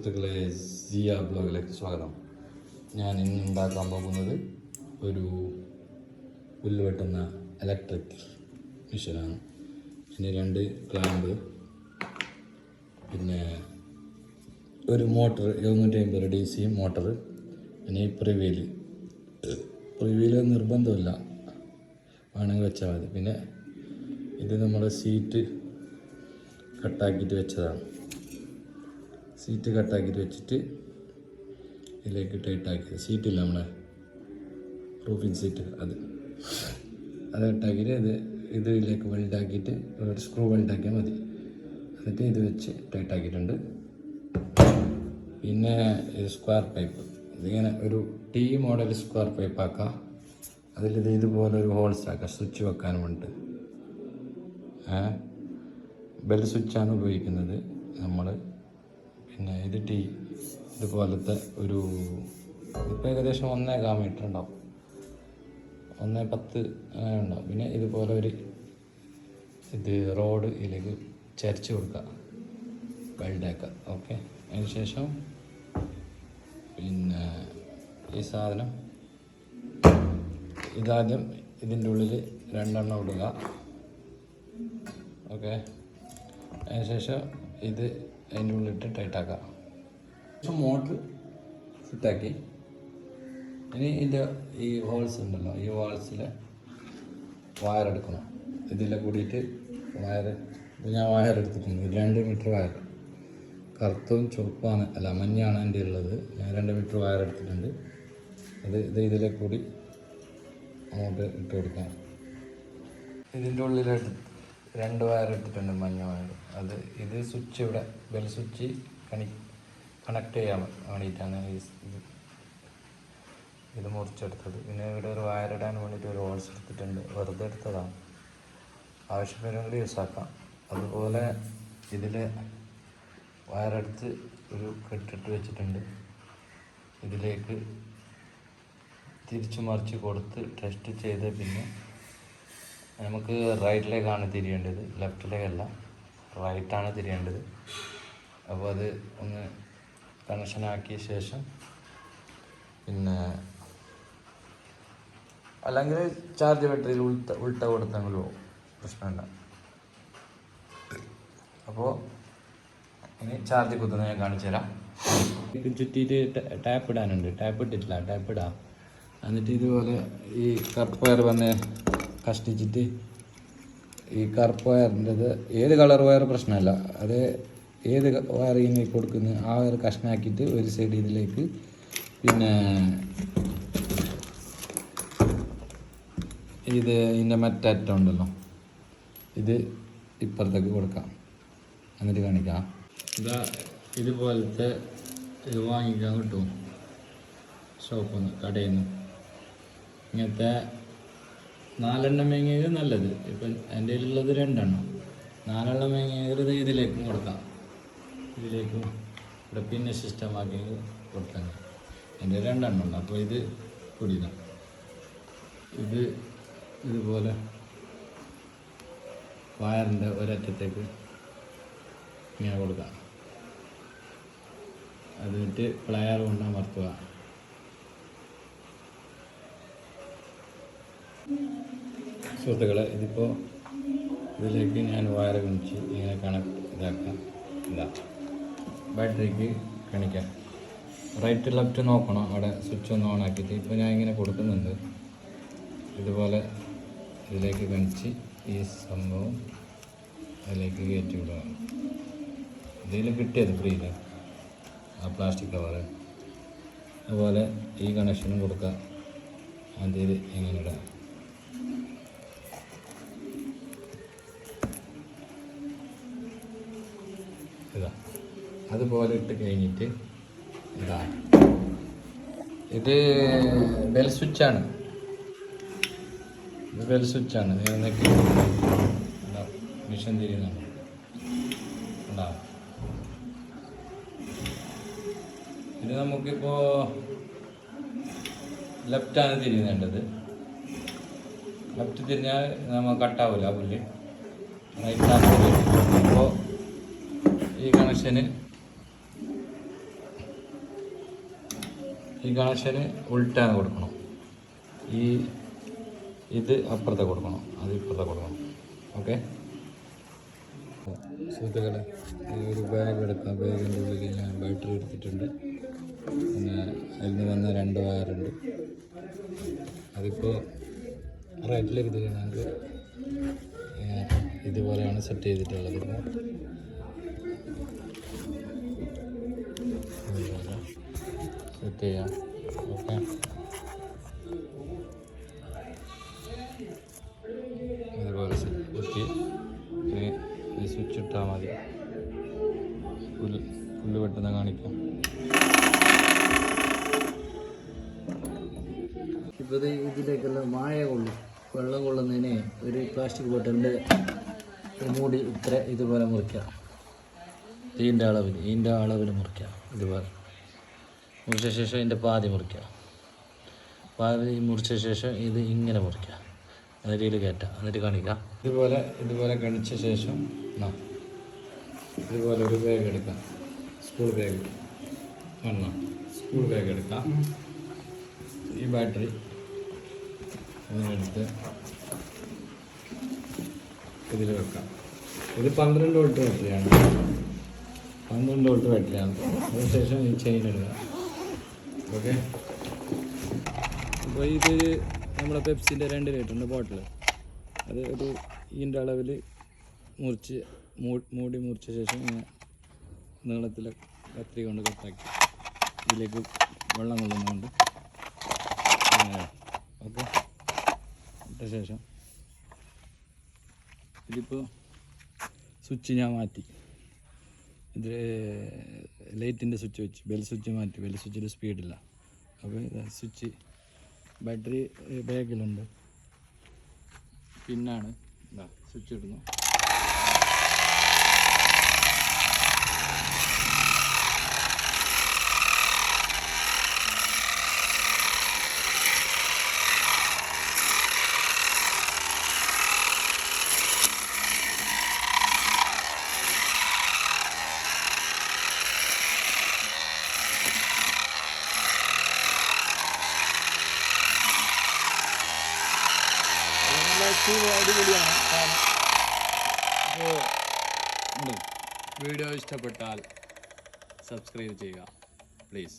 സുഹൃത്തുക്കളെ, സിയ ബ്ലോഗിലേക്ക് സ്വാഗതം. ഞാൻ ഇന്ന് ഉണ്ടാക്കാൻ പോകുന്നത് ഒരു പുല്ല് വെട്ടുന്ന ഇലക്ട്രിക് മെഷീനാണ്. ഇതിന് 2 ക്ലാമ്പ്, പിന്നെ ഒരു മോട്ടർ 750 DC മോട്ടർ, പിന്നെ ഈ പ്രിവീല് നിർബന്ധമില്ല, വേണമെങ്കിൽ വെച്ചാൽ മതി. പിന്നെ ഇത് നമ്മുടെ സീറ്റ് കട്ടാക്കിയിട്ട് വെച്ചതാണ്. സീറ്റ് കട്ടാക്കിയിട്ട് വെച്ചിട്ട് ഇതിലേക്ക് ടൈറ്റാക്കിയത് സീറ്റില്ല, നമ്മളെ റൂഫിങ് സീറ്റ്, അത് കട്ടാക്കിയിട്ട് ഇതിലേക്ക് വെൽഡാക്കിയിട്ട് ഒരു സ്ക്രൂ വെൽഡാക്കിയാൽ മതി. എന്നിട്ട് ഇത് വെച്ച് ടൈറ്റാക്കിയിട്ടുണ്ട്. പിന്നെ ഇത് സ്ക്വയർ പൈപ്പ്, ഇതിങ്ങനെ ഒരു T മോഡൽ സ്ക്വയർ പൈപ്പ് ആക്കാം. അതിലിത് ഇതുപോലെ ഒരു ഹോൾസ് ആക്കാം, സ്വിച്ച് വെക്കാൻ വേണ്ടിയിട്ട്. ബെൽ സ്വിച്ചാണ് ഉപയോഗിക്കുന്നത് നമ്മൾ. പിന്നെ ഇത് ഇതുപോലത്തെ ഒരു ഇപ്പോൾ ഏകദേശം 1.1 മീറ്റർ ഉണ്ടാവും, 1.10 അങ്ങനെ ഉണ്ടാവും. പിന്നെ ഇതുപോലെ ഇത് റോഡ് ഇതിലേക്ക് ചരിച്ച് കൊടുക്കുക, വെൽഡാക്കുക. ഓക്കെ, അതിന് ശേഷം പിന്നെ ഈ സാധനം ഇതാദ്യം ഇതിൻ്റെ ഉള്ളിൽ 2 ഇടുക. ഓക്കെ, അതിന് ശേഷം ഇത് അതിൻ്റെ ഉള്ളിലിട്ട് ടൈറ്റാക്കാം. മോട്ടർ ഫിറ്റാക്കി ഇനി ഈ ഹോൾസ് ഉണ്ടല്ലോ, ഈ ഹോൾസിൽ വയർ എടുക്കണം. ഇതിലെ കൂടിയിട്ട് ഞാൻ വയർ എടുത്തിട്ടുണ്ട്, 2 മീറ്റർ വയർ. കറുത്തും ചുവപ്പാണ്, അല്ല മഞ്ഞാണ് എൻ്റെ ഉള്ളത്. ഞാൻ 2 മീറ്റർ വയർ എടുത്തിട്ടുണ്ട്. ഇതിലെ കൂടി അങ്ങോട്ട് ഇട്ട് കൊടുക്കാം. ഇതിൻ്റെ ഉള്ളിലെടുത്ത് 2 വയർ എടുത്തിട്ടുണ്ട്, മഞ്ഞ വയർ. ഇത് സ്വിച്ച്, ഇവിടെ ബെൽ സ്വിച്ച് കണക്ട് ചെയ്യാൻ വേണ്ടിയിട്ടാണ് ഇത് മുറിച്ചെടുത്തത്. പിന്നെ ഇവിടെ ഒരു വയർ ഇടാൻ വേണ്ടിയിട്ട് ഒരു ഹോൾസ് എടുത്തിട്ടുണ്ട്, വെറുതെ എടുത്തതാണ്, ആവശ്യപ്പെടുമെങ്കിൽ യൂസ് ആക്കാം. അതുപോലെ ഇതിൽ വയറെടുത്ത് ഒരു കെട്ടിട്ട് വെച്ചിട്ടുണ്ട്. ഇതിലേക്ക് തിരിച്ചു മറിച്ച് കൊടുത്ത് ടെസ്റ്റ് ചെയ്ത് പിന്നെ നമുക്ക് റൈറ്റിലേക്കാണ് തിരിയേണ്ടത്, ലെഫ്റ്റിലേക്കല്ല, റൈറ്റാണ് തിരിയേണ്ടത്. അപ്പോൾ അത് ഒന്ന് കണക്ഷനാക്കിയ ശേഷം പിന്നെ അല്ലെങ്കിൽ ചാർജ് ബാറ്ററിയിൽ ഉൾട്ട കൊടുത്തെങ്കിലും പ്രശ്നമില്ല. അപ്പോൾ ഇനി ചാർജ് കുത്തുന്നത് ഞാൻ കാണിച്ചു തരാം. ചുറ്റിയിട്ട് ടാപ്പ് ഇടാനുണ്ട്, ടാപ്പ് ഇട്ടിട്ടില്ല, ടാപ്പ് ഇടാം. എന്നിട്ട് ഇതുപോലെ ഈ കറുപ്പ് വയർ വന്ന് കഷ്ടിച്ചിട്ട്, ഈ കറുപ്പ് വയറിൻ്റെത് ഏത് കളർ വയർ പ്രശ്നമല്ല, അത് ഏത് വയർ ഇങ്ങനെ കൊടുക്കുന്നത് ആ വയർ കഷ്ണാക്കിയിട്ട് ഒരു സൈഡ് ഇതിലേക്ക്, പിന്നെ ഇതിൻ്റെ മറ്ററ്റം ഉണ്ടല്ലോ, ഇത് ഇപ്പുറത്തേക്ക് കൊടുക്കാം. എന്നിട്ട് കാണിക്കാം. ഇതുപോലത്തെ ഇത് വാങ്ങിക്കാൻ കിട്ടും ഷോപ്പിൽ നിന്ന്, കടയിൽ നിന്ന്. ഇങ്ങനത്തെ 4 മേങ്ങിയത് നല്ലത്. ഇപ്പം എൻ്റെ കയ്യിലുള്ളത് 2. 4 മേങ്ങിയത് ഇതിലേക്കും കൊടുക്കാം, ഇതിലേക്കും ഇവിടെ പിന്നെ സിസ്റ്റമാക്കി കൊടുത്താൽ. എൻ്റെ 2 ഉണ്ട്, അപ്പോൾ ഇത് കുടിക്കാം. ഇതുപോലെ വയറിൻ്റെ ഒരറ്റത്തേക്ക് ഇങ്ങനെ കൊടുക്കാം. അതിട്ട് പ്ലയർ കൊണ്ട് അമർത്തുക. സുഹൃത്തുക്കളെ, ഇതിലേക്ക് ഞാൻ വയർ കാണിച്ച് ഇങ്ങനെ ഇതാക്കാം. ബാറ്ററിക്ക് കാണിക്കാം. റൈറ്റ് ലെഫ്റ്റ് നോക്കണം, അവിടെ സ്വിച്ച് ഒന്ന് ഓൺ ആക്കിയിട്ട്. ഇപ്പോൾ ഞാൻ ഇങ്ങനെ കൊടുക്കുന്നുണ്ട്. ഇതുപോലെ ഇതിലേക്ക് കാണിച്ച് ഈ സംഭവം അതിലേക്ക് കയറ്റി വിടുക. ഇതിൽ കിട്ടിയത് ഫ്രീയിൽ, ആ പ്ലാസ്റ്റിക് കവറ്. അതുപോലെ ഈ കണക്ഷനും കൊടുക്കുക. അതിൽ ഇങ്ങനെ ഇടാം. അതുപോലെ ഇട്ട് കഴിഞ്ഞിട്ട് ഇത് ബെൽ സ്വിച്ചാണ്, ഇതിനൊക്കെ മിഷൻ തിരിയുന്നുണ്ട്. ഇത് നമുക്കിപ്പോൾ ലെഫ്റ്റാണ് തിരിയുന്നുണ്ടത്. ലെഫ്റ്റ് തിരിഞ്ഞാൽ നമ്മൾ കട്ടാവില്ല പുല്ല്, റൈറ്റാണ്. അപ്പോൾ ഈ കണക്ഷന് ഈ കണക്ഷന് ഉൾട്ടാണ് കൊടുക്കണം. ഇത് അപ്പുറത്തെ കൊടുക്കണം, അത് ഇപ്പുറത്തെ കൊടുക്കണം. ഓക്കെ സുഹൃത്തുക്കളെ, ഈ ഒരു ബാഗ് എടുക്കാം. ബാഗിൻ്റെ ഉള്ളിൽ ഞാൻ ബാറ്ററി എടുത്തിട്ടുണ്ട്. പിന്നെ അതിൽ നിന്ന് വന്ന 2 വയറുണ്ട്. അതിപ്പോൾ റൈറ്റിലെ ഇതിൽ ഞങ്ങൾക്ക് ഇതുപോലെയാണ് സെറ്റ് ചെയ്തിട്ടുള്ളത്. സെറ്റ് ചെയ്യാം. ഓക്കെ, ഇതുപോലെ കുത്തി ഈ സ്വിച്ച് ഇട്ടാൽ മതി. പുല്ല് പെട്ടെന്ന് കാണിക്കാം. ഇപ്പോൾ ഇതിലേക്കുള്ള മായ കൊള്ളും. വെള്ളം കൊള്ളുന്നതിന് ഒരു പ്ലാസ്റ്റിക് ബോട്ടിലിൻ്റെ മൂടി ഇതുപോലെ മുറിക്കുക. ഇതിൻ്റെ അളവിൽ മുറിക്കുക. ഇതുപോലെ മുറിച്ച ശേഷം ഇതിൻ്റെ പാതി മുറിക്കുക. പാതി മുറിച്ച ശേഷം ഇത് ഇങ്ങനെ മുറിക്കുക. അതിൽ കയറ്റാം, എന്നിട്ട് കാണിക്കാം. ഇതുപോലെ കണിച്ച ശേഷം ഇതുപോലെ ഒരു ബാഗ് എടുക്കാം. സ്കൂൾ ബാഗ് എടുക്കാം. ഈ ബാറ്ററി അതിനെടുത്ത് ഇതിൽ വെക്കാം. ഇത് 12 വോൾട്ട് ബാറ്ററിയാണ്. 12 വോൾട്ട് ബാറ്ററിയാണ്. അതിനുശേഷം ഈ ചെയിൻ ഇടുക. ഓക്കെ, അപ്പോൾ ഇത് നമ്മുടെ പെപ്സിൻ്റെ 2 ലിറ്ററിൻ്റെ ബോട്ടിൽ, അത് ഒരു ഇതിൻ്റെ അളവിൽ മൂടി മുറിച്ച ശേഷം ഇങ്ങനെ നീളത്തിൽ കത്രി കൊണ്ട് കട്ടാക്കി ഇതിലേക്ക് വെള്ളം കൊള്ളുന്നുണ്ട്. ഓക്കെ, ഇട്ട ശേഷം ഇതിപ്പോൾ സ്വിച്ച് ഞാൻ മാറ്റി. ഇത് ലൈറ്റിൻ്റെ സ്വിച്ച് വെച്ച് ബെൽ സ്വിച്ച് മാറ്റി. ബെൽ സ്വിച്ചിൽ സ്പീഡില്ല. അപ്പോൾ സ്വിച്ച് ബാറ്ററി ബാഗിലുണ്ട്. പിന്നാണ് സ്വിച്ച് ഇടുന്നു. അടിപൊളിയാണ്. അപ്പോൾ വീഡിയോ ഇഷ്ടപ്പെട്ടാൽ സബ്സ്ക്രൈബ് ചെയ്യുക പ്ലീസ്.